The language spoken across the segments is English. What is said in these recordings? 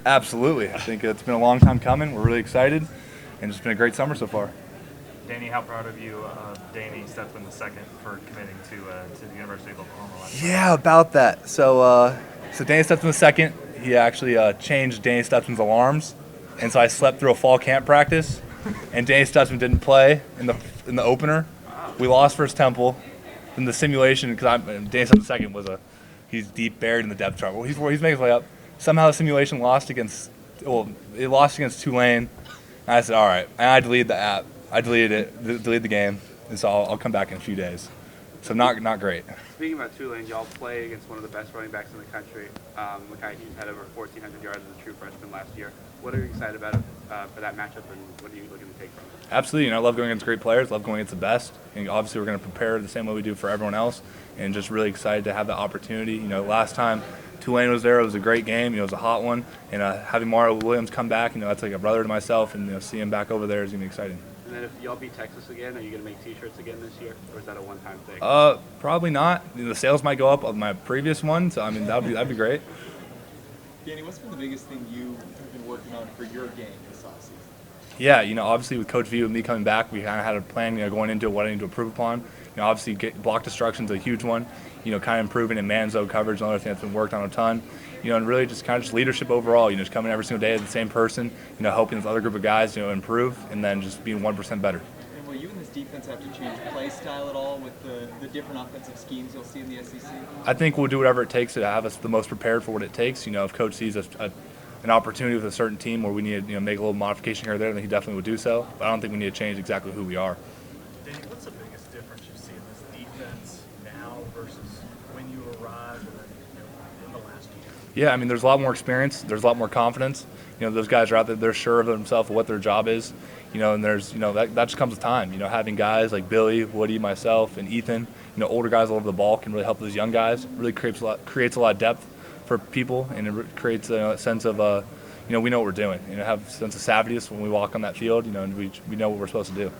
Absolutely. I think it's been a long time coming. We're really excited, and it's been a great summer so far. Danny, how proud of you, Danny Stutsman II, for committing to the University of Oklahoma last year? Yeah, about that. So Danny Stutsman II, he actually changed Danny Stutsman's alarms, and so I slept through a fall camp practice, and Danny Stutsman didn't play in the opener. We lost versus Temple in the simulation because Danny Stutsman II he's deep buried in the depth chart. Well, he's making his way up. Somehow the simulation it lost against Tulane. And I said, all right, and I deleted the app. I deleted it, deleted the game, and so I'll come back in a few days. So not great. Speaking about Tulane, y'all play against one of the best running backs in the country. Makai Hughes had over 1,400 yards as a true freshman last year. What are you excited about for that matchup, and what are you looking to take from it? Absolutely, I love going against great players, love going against the best, and obviously we're going to prepare the same way we do for everyone else, and just really excited to have the opportunity. Last time Tulane was there, it was a great game. It was a hot one, and having Mario Williams come back, that's like a brother to myself, and seeing him back over there is going to be exciting. And then if y'all beat Texas again, are you going to make T-shirts again this year, or is that a one-time thing? Probably not. The sales might go up of my previous one, so that'd be great. Danny, what's been the biggest thing you have been working on for your game this offseason? Yeah, obviously with Coach V and me coming back, we kind of had a plan, going into what I need to improve upon. Obviously block destruction is a huge one. Kind of improving in man zone coverage, another thing that's been worked on a ton. And really just kind of just leadership overall. Just coming every single day as the same person. Helping this other group of guys, improve, and then just being 1% better. And will you and this defense have to change play style at all with the different offensive schemes you'll see in the SEC? I think we'll do whatever it takes to have us the most prepared for what it takes. If Coach sees an opportunity with a certain team where we need to make a little modification here or there, then he definitely would do so. But I don't think we need to change exactly who we are. Danny, what's the biggest difference you see in this defense now versus when you arrived in the last year? Yeah, there's a lot more experience. There's a lot more confidence. Those guys are out there. They're sure of themselves, of what their job is. And there's, that just comes with time. Having guys like Billy, Woody, myself, and Ethan, older guys all over the ball can really help those young guys. Really creates a lot of depth for people, and it creates a sense of, we know what we're doing. Have a sense of savviness when we walk on that field. And we know what we're supposed to do.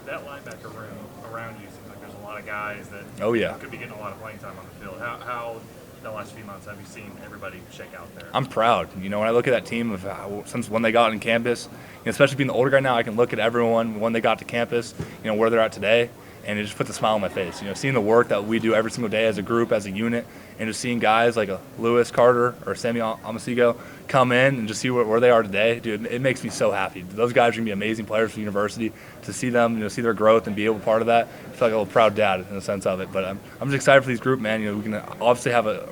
That linebacker room around you seems like there's a lot of guys that could be getting a lot of playing time on the field. How in the last few months have you seen everybody shake out there? I'm proud. When I look at that team since when they got on campus, especially being the older guy now, I can look at everyone when they got to campus, where they're at today, and it just puts a smile on my face. Seeing the work that we do every single day as a group, as a unit, and just seeing guys like a Lewis Carter or Sammy Amasigo come in and just see where they are today, dude, it makes me so happy. Those guys are going to be amazing players for the university. To see them, see their growth and be able to be part of that, I feel like a little proud dad in the sense of it. But I'm just excited for these group, man. We can obviously have a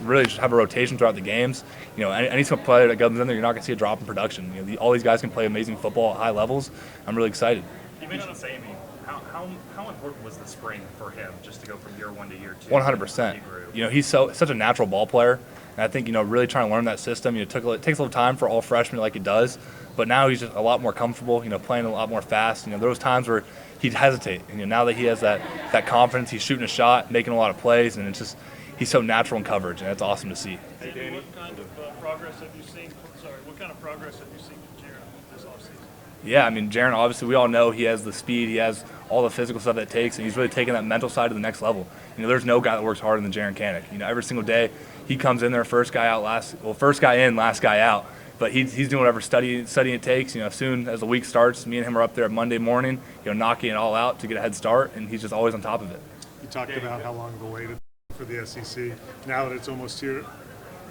rotation throughout the games. Any player that comes in there, you're not going to see a drop in production. All these guys can play amazing football at high levels. I'm really excited. You mentioned Sammy. How important was the spring for him just to go from year one to year two? 100%. He's such a natural ball player. And I think, really trying to learn that system, it takes a little time for all freshmen like it does. But now he's just a lot more comfortable, playing a lot more fast. There was times where he'd hesitate. And now that he has that confidence, he's shooting a shot, making a lot of plays, and it's just he's so natural in coverage, and it's awesome to see. Hey, Danny, what kind of progress have you seen? What kind of progress have you seen from Jaron this offseason? Yeah, Jaron, obviously, we all know he has the speed, he has all the physical stuff that it takes, and he's really taking that mental side to the next level. There's no guy that works harder than Jaron Canick. Every single day he comes in there, first guy in, last guy out. But he's doing whatever studying it takes. As soon as the week starts, me and him are up there Monday morning, knocking it all out to get a head start, and he's just always on top of it. You talked about how long the wait for the SEC. Now that it's almost here,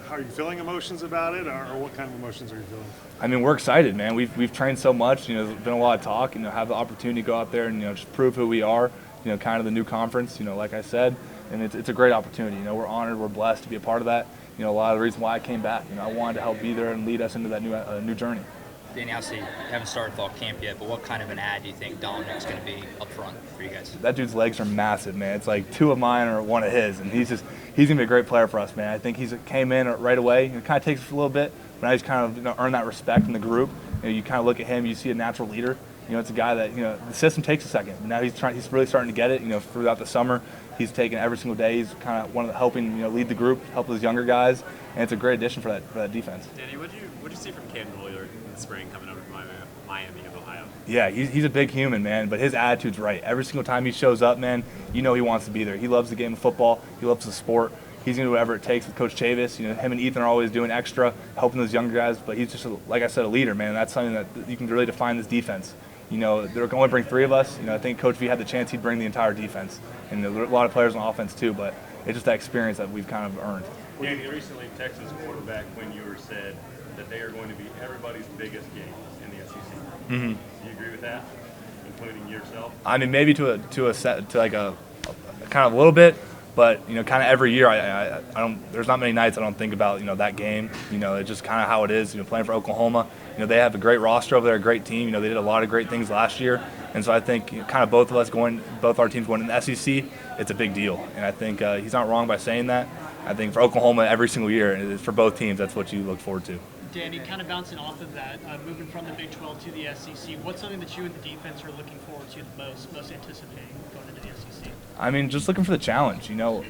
how are you feeling emotions about it, or what kind of emotions are you feeling? We're excited, man. We've trained so much. There's been a lot of talk. Have the opportunity to go out there and just prove who we are. Kind of the new conference. Like I said, and it's a great opportunity. We're honored. We're blessed to be a part of that. A lot of the reason why I came back. I wanted to help be there and lead us into that new journey. Danny, obviously, you haven't started fall camp yet, but what kind of an ad do you think Dominic's going to be up front for you guys? That dude's legs are massive, man. It's like two of mine or one of his, and he's going to be a great player for us, man. I think he's came in right away. It kind of takes a little bit, but now he's kind of earned that respect in the group. You kind of look at him, you see a natural leader. It's a guy that the system takes a second. But now he's really starting to get it. Throughout the summer, he's taken every single day. He's kind of one of the helping lead the group, help those younger guys, and it's a great addition for that defense. Danny, what'd you see from Caden Wheeler in the spring coming over from Miami of Ohio? Yeah, he's a big human, man, but his attitude's right. Every single time he shows up, man, he wants to be there. He loves the game of football. He loves the sport. he's going to do whatever it takes with Coach Chavis. You know, him and Ethan are always doing extra, helping those younger guys. But he's just, like I said, a leader, man. And that's something that you can really define this defense. You know, they're going to bring 3 of us. You know, I think Coach V had the chance he'd bring the entire defense. And there are a lot of players on offense too, but it's just that experience that we've kind of earned. Danny, recently Texas quarterback Quinn Ewers said that they are going to be everybody's biggest game in the SEC. Mm-hmm. Do you agree with that, including yourself? I mean, maybe to a kind of a little bit, but you know, kind of every year I don't. There's not many nights I don't think about that game. You know, it's just kind of how it is. You know, playing for Oklahoma. You know, they have a great roster over there, a great team. You know, they did a lot of great things last year, and so I think kind of both our teams going in the SEC, it's a big deal. And I think he's not wrong by saying that. I think for Oklahoma, every single year, for both teams, that's what you look forward to. Danny, kind of bouncing off of that, moving from the Big 12 to the SEC, what's something that you and the defense are looking forward to the most anticipating going into the SEC? I mean, just looking for the challenge. You know,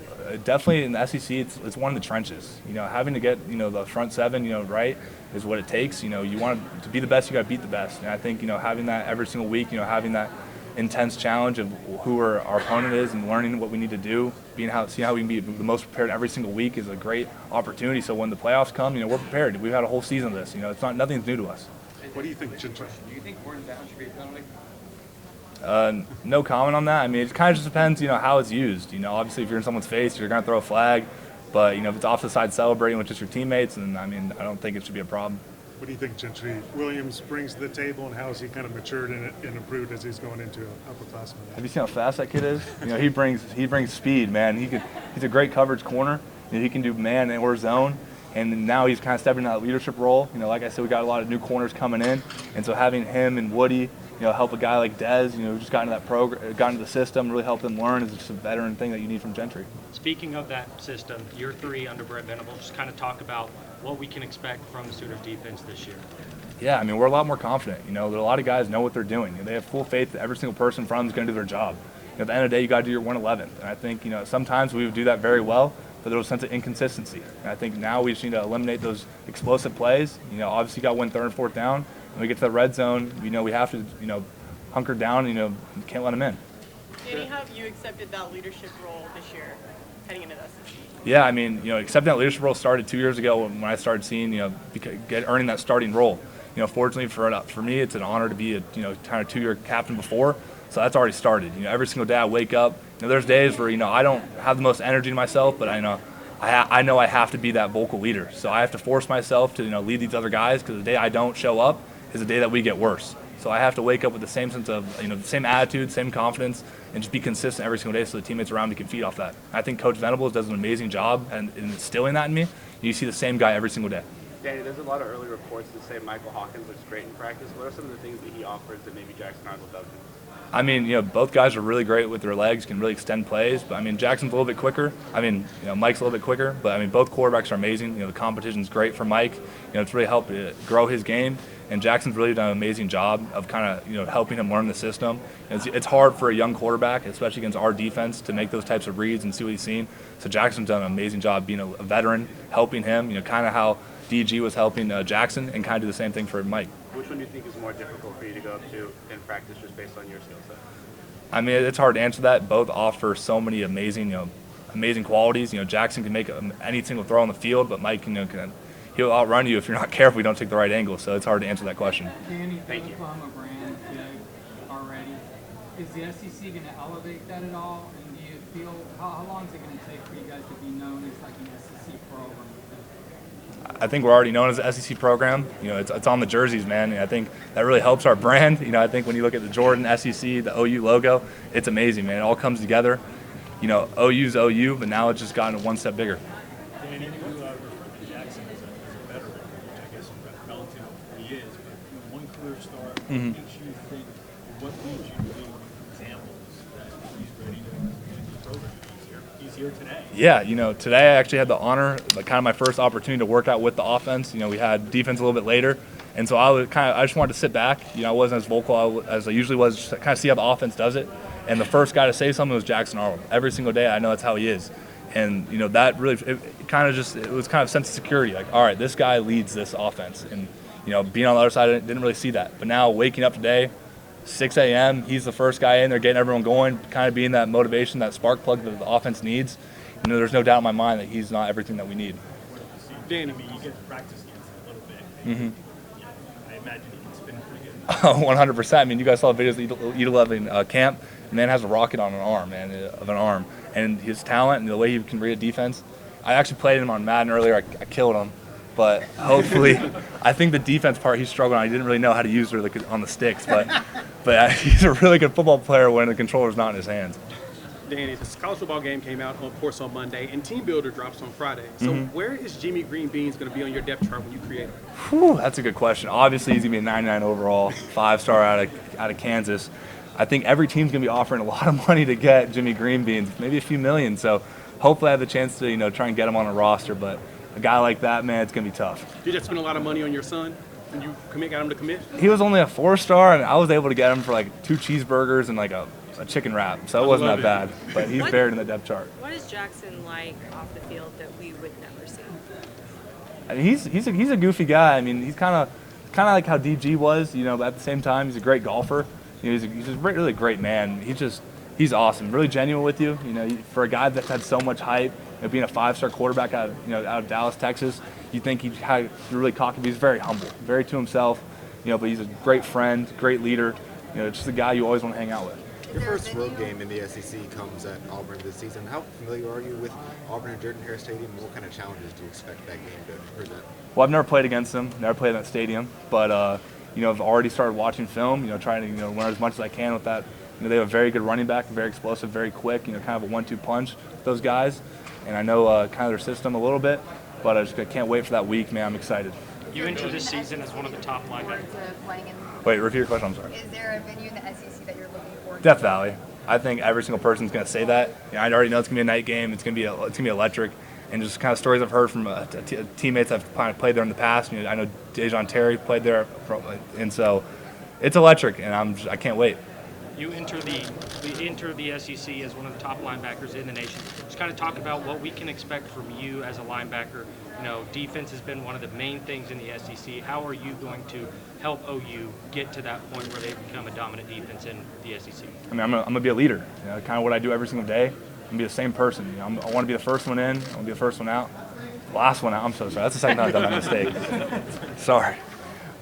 definitely in the SEC, it's one of the trenches. You know, having to get the front 7 right is what it takes. You know, you want to be the best, you got to beat the best. And I think having that every single week, having that intense challenge of who our opponent is and learning what we need to do, see how we can be the most prepared every single week is a great opportunity. So when the playoffs come, we're prepared. We've had a whole season of this. Nothing's new to us. What do you think, Chincha? Do you think Warren down should be a penalty? No comment on that. I mean, it kind of just depends, how it's used. Obviously if you're in someone's face, you're going to throw a flag. But, if it's off the side celebrating with just your teammates, then, I mean, I don't think it should be a problem. What do you think Gentry Williams brings to the table, and how has he kind of matured and improved as he's going into upperclassmen? Have you seen how fast that kid is? He brings speed, man. He's a great coverage corner. He can do man or zone, and now he's kind of stepping into that leadership role. Like I said, we got a lot of new corners coming in, and so having him and Woody, help a guy like Dez, who just got into that program, got into the system, really help them learn is just a veteran thing that you need from Gentry. Speaking of that system, year 3 under Brett Venables, just kind of talk about what we can expect from the Sooners defense this year. Yeah, I mean, we're a lot more confident. There are a lot of guys know what they're doing. They have full faith that every single person in front of them is going to do their job. At the end of the day, you got to do your 111th. And I think, sometimes we would do that very well, but there was a sense of inconsistency. And I think now we just need to eliminate those explosive plays. Obviously you got to win 3rd and 4th down. When we get to the red zone, we have to, hunker down, you can't let them in. Danny, how have you accepted that leadership role this year, heading into the SEC? Yeah, I mean, accepting that leadership role started 2 years ago when I started seeing, earning that starting role. Fortunately for me, it's an honor to be a, kind of 2-year captain before, so that's already started. Every single day I wake up, there's days where, I don't have the most energy in myself, but I know I have to be that vocal leader. So I have to force myself to, lead these other guys, because the day I don't show up is the day that we get worse. So I have to wake up with the same sense of, the same attitude, same confidence, and just be consistent every single day so the teammates around me can feed off that. I think Coach Venables does an amazing job in instilling that in me. You see the same guy every single day. Danny, there's a lot of early reports that say Michael Hawkins looks great in practice. What are some of the things that he offers that maybe Jackson Arnold doesn't? I mean, both guys are really great with their legs, can really extend plays. But, I mean, Jackson's a little bit quicker. I mean, Mike's a little bit quicker. But, I mean, both quarterbacks are amazing. The competition's great for Mike. It's really helped grow his game. And Jackson's really done an amazing job of kind of, helping him learn the system. It's hard for a young quarterback, especially against our defense, to make those types of reads and see what he's seen. So Jackson's done an amazing job being a veteran, helping him, kind of how DG was helping Jackson, and kind of do the same thing for Mike. Which one do you think is more difficult for you to go up to in practice just based on your skill set? I mean, it's hard to answer that. Both offer so many amazing, amazing qualities. Jackson can make any single throw on the field, but Mike, he'll outrun you if you're not careful. You don't take the right angle. So it's hard to answer that question. Danny, the Oklahoma brand big already. Is the SEC going to elevate that at all? And do you feel how long is it going to take for you guys to be known as like an SEC program? I think we're already known as the SEC program. It's on the jerseys, man. And I think that really helps our brand. I think when you look at the Jordan SEC, the OU logo, it's amazing, man. It all comes together. OU's OU, but now it's just gotten one step bigger. Danny, you referred to Jackson as a veteran, which I guess relative he is. But one career start, what makes you think, what leads you to be examples that he's ready to be programmed? He's here today. Yeah, today I actually had the honor, kind of my first opportunity to work out with the offense. We had defense a little bit later, and so I just wanted to sit back. I wasn't as vocal as I usually was, just kind of see how the offense does it. And the first guy to say something was Jackson Arnold. Every single day, I know that's how he is. And that really, it was kind of a sense of security. Like, all right, this guy leads this offense. And being on the other side, I didn't really see that. But now waking up today, 6 a.m., he's the first guy in there, getting everyone going, kind of being that motivation, that spark plug that the offense needs. there's no doubt in my mind that he's not everything that we need. Danny, I mean, you get to practice against him a little bit. Mm-hmm. I imagine he can spin pretty good. 100%. I mean, you guys saw videos of E11 camp. The man has a rocket on an arm, man, of an arm. And his talent and the way he can read a defense. I actually played him on Madden earlier. I killed him. But hopefully, I think the defense part he's struggling on. He didn't really know how to use it on the sticks. But he's a really good football player when the controller's not in his hands. Danny, this college football game came out, of course, on Monday, and Team Builder drops on Friday. So where is Jimmy Green Beans going to be on your depth chart when you create him? Whew, that's a good question. Obviously, he's going to be a 99 overall, 5-star out of Kansas. I think every team's going to be offering a lot of money to get Jimmy Green Beans, maybe a few million. So hopefully I have the chance to try and get him on a roster. But a guy like that, man, it's going to be tough. You just spend a lot of money on your son, and you got him to commit? He was only a 4-star, and I was able to get him for like 2 cheeseburgers and like a chicken wrap. So it wasn't that bad. But he's buried in the depth chart. What is Jackson like off the field that we would never see? I mean, he's a goofy guy. I mean, he's kind of like how DG was, but at the same time, he's a great golfer. He's a really great man. He's awesome, really genuine with you. For a guy that's had so much hype, being a 5-star quarterback out of Dallas, Texas, you think he's really cocky. But he's very humble, very to himself. But he's a great friend, great leader. Just a guy you always want to hang out with. Your first road game in the SEC comes at Auburn this season. How familiar are you with Auburn and Jordan-Hare Stadium? What kind of challenges do you expect that game to present? Well, I've never played against them, never played in that stadium, but I've already started watching film. Trying to learn as much as I can with that. They have a very good running back, very explosive, very quick. Kind of a 1-2 punch. Those guys, and I know kind of their system a little bit, but I can't wait for that week, man. I'm excited. You enter this season as one of the top linebackers. Wait, repeat your question. I'm sorry. Is there a venue in the SEC that you're looking for? Death Valley. I think every single person's going to say that. I already know it's going to be a night game. It's going to be electric. And just kind of stories I've heard from teammates I've kind of played there in the past. I know Dejon Terry played there, and so it's electric, and I can't wait. You enter the SEC as one of the top linebackers in the nation. Just kind of talk about what we can expect from you as a linebacker. Defense has been one of the main things in the SEC. How are you going to help OU get to that point where they become a dominant defense in the SEC? I mean, I'm going to be a leader. Kind of what I do every single day. I'm going to be the same person. I want to be the first one in. I want to be the first one out. Last one out. I'm so sorry. That's the second time I've done that mistake. Sorry.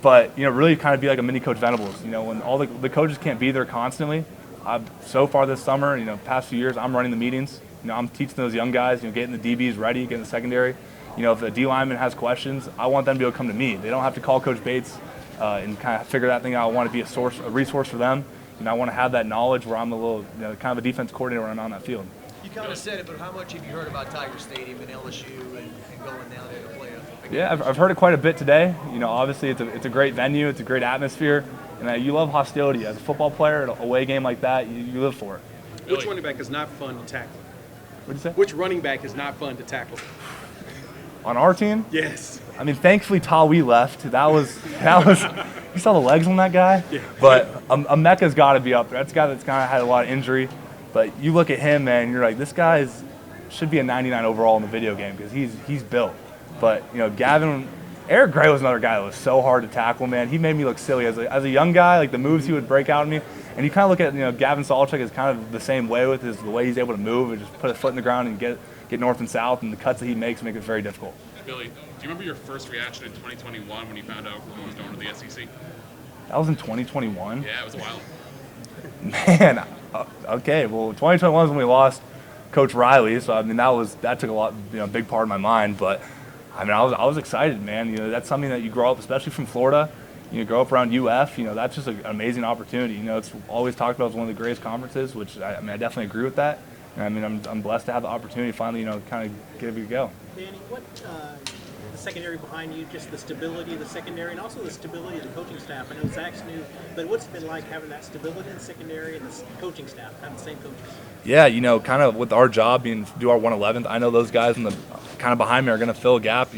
But, really kind of be like a mini Coach Venables. When all the coaches can't be there constantly, so far this summer, past few years, I'm running the meetings. I'm teaching those young guys, getting the DBs ready, getting the secondary. If the D lineman has questions, I want them to be able to come to me. They don't have to call Coach Bates and kind of figure that thing out. I want to be a resource for them. I want to have that knowledge where I'm a little, kind of a defense coordinator when I'm on that field. You kind of said it, but how much have you heard about Tiger Stadium and LSU and going down there to play a Yeah, I've heard it quite a bit today. Obviously it's a great venue, it's a great atmosphere, and you love hostility. As a football player, at a away game like that, you live for it. Which running back is not fun to tackle? What'd you say? Which running back is not fun to tackle? On our team? Yes. I mean, thankfully, Tawi left. That was. You saw the legs on that guy? Yeah. But Emeka's got to be up there. That's a guy that's kind of had a lot of injury. But you look at him, man, you're like, this guy should be a 99 overall in the video game because he's built. But, Eric Gray was another guy that was so hard to tackle, man. He made me look silly. As a young guy, like the moves he would break out at me. And you kind of look at, Gavin Sawchuk is kind of the same way with the way he's able to move and just put his foot in the ground and get north and south, and the cuts that he makes make it very difficult. Billy, do you remember your first reaction in 2021 when you found out who was going to the SEC? That was in 2021? Yeah, it was a while. Man, okay. Well, 2021 is when we lost Coach Riley, so I mean that took a lot, big part of my mind. But I mean, I was excited, man. That's something that you grow up, especially from Florida. You grow up around UF. That's just an amazing opportunity. It's always talked about as one of the greatest conferences, which I definitely agree with that. And I mean, I'm blessed to have the opportunity to finally, kind of give it a go. Danny, what the secondary behind you, just the stability of the secondary and also the stability of the coaching staff? I know Zach's new, but what's it been like having that stability in the secondary and the coaching staff, having the same coaches? Yeah, kind of with our job being to do our 111th, I know those guys in the kind of behind me are going to fill a gap.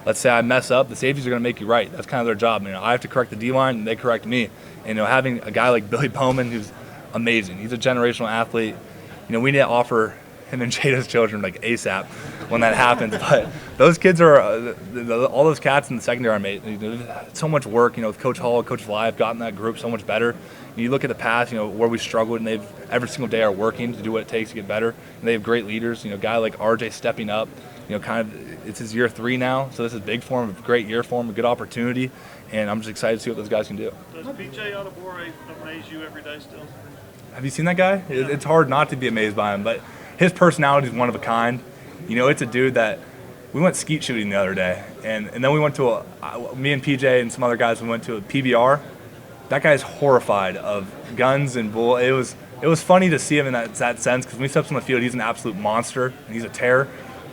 Let's say I mess up, the safeties are going to make you right. That's kind of their job. I have to correct the D-line, and they correct me. And, having a guy like Billy Bowman who's amazing. He's a generational athlete. We need to offer him and Jada's children like ASAP when that happens. But those kids are all those cats in the secondary are amazing. So much work, with Coach Hall, Coach Vly have gotten that group so much better. You look at the past, where we struggled, and they've every single day are working to do what it takes to get better. And they have great leaders. A guy like RJ stepping up. It's his year 3 now, so this is big for him, a great year for him, a good opportunity, and I'm just excited to see what those guys can do. Does PJ Adebore amaze you every day still? Have you seen that guy? Yeah. It's hard not to be amazed by him, but his personality is one of a kind. It's a dude that we went skeet shooting the other day, and then we went to me and PJ and some other guys, we went to a PBR. That guy's horrified of guns and bull. It was funny to see him in that sense, because when he steps on the field, he's an absolute monster and he's a terror.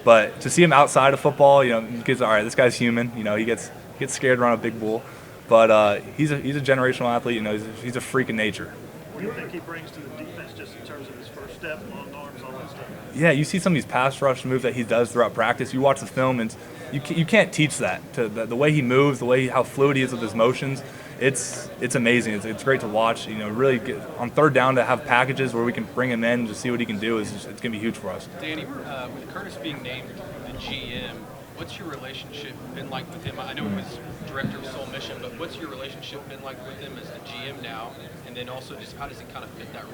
But to see him outside of football, kids, all right, this guy's human. He gets scared around a big bull, but he's a generational athlete. He's a freak in nature. What do you think he brings to the defense, just in terms of his first step, long arms, all that stuff? Yeah, you see some of these pass rush moves that he does throughout practice. You watch the film, and you can't teach that. The way he moves, how fluid he is with his motions, it's amazing. It's great to watch. Really on third down to have packages where we can bring him in to see what he can do it's going to be huge for us. Danny, with Curtis being named the GM, what's your relationship been like with him? I know he was director of Soul Mission, but what's your relationship been like with him as the GM now? And then also just how does he kind of fit that role?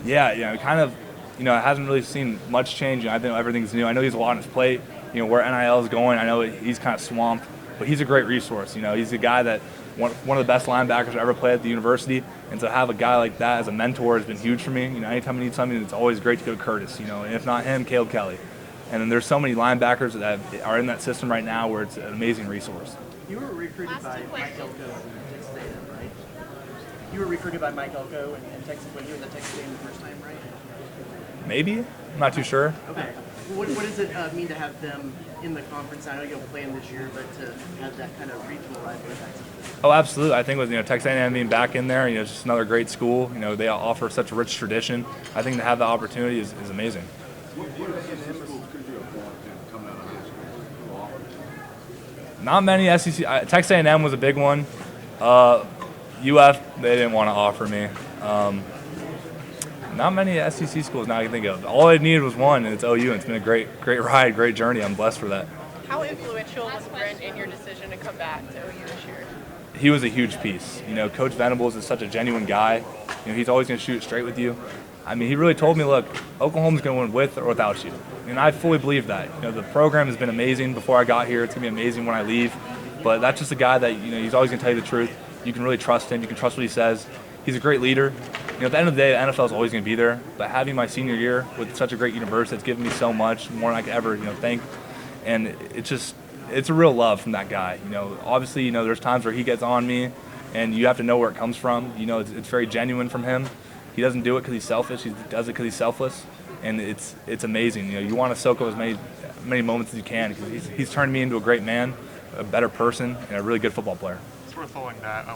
Yeah, kind of. It hasn't really seen much change. I think everything's new. I know he's a lot on his plate. Where NIL is going, I know he's kind of swamped, but he's a great resource. He's a guy that one of the best linebackers I ever played at the university, and to have a guy like that as a mentor has been huge for me. Anytime I need something, it's always great to go to Curtis. And if not him, Caleb Kelly. And then there's so many linebackers that are in that system right now where it's an amazing resource. You were recruited by Mike Elko in Texas A&M, right? You were recruited by Mike Elko in Texas when you were in the Texas A&M the first time, right? Maybe? I'm not too sure. Okay. What does it mean to have them in the conference? I know you'll play them this year, but to have that kind of regional rivalry back to Oh, absolutely. I think with Texas A&M being back in there, it's just another great school. They offer such a rich tradition. I think to have the opportunity is amazing. Not many SEC. Texas A&M was a big one. UF, they didn't want to offer me. Not many SEC schools now I can think of. All I needed was one, and it's OU, and it's been a great ride, great journey. I'm blessed for that. How influential was Brent in your decision to come back to OU this year? He was a huge piece. Coach Venables is such a genuine guy. He's always going to shoot straight with you. He really told me, look, Oklahoma's going to win with or without you. And I fully believe that. The program has been amazing before I got here. It's going to be amazing when I leave. But that's just a guy that, he's always going to tell you the truth. You can really trust him. You can trust what he says. He's a great leader. At the end of the day, the NFL is always going to be there. But having my senior year with such a great university, it's given me so much, more than I could ever, thank. And it's a real love from that guy. Obviously, there's times where he gets on me, and you have to know where it comes from. It's very genuine from him. He doesn't do it because he's selfish. He does it because he's selfless, and it's amazing. You want to soak up as many moments as you can, because he's turned me into a great man, a better person, and a really good football player. It's worth following that.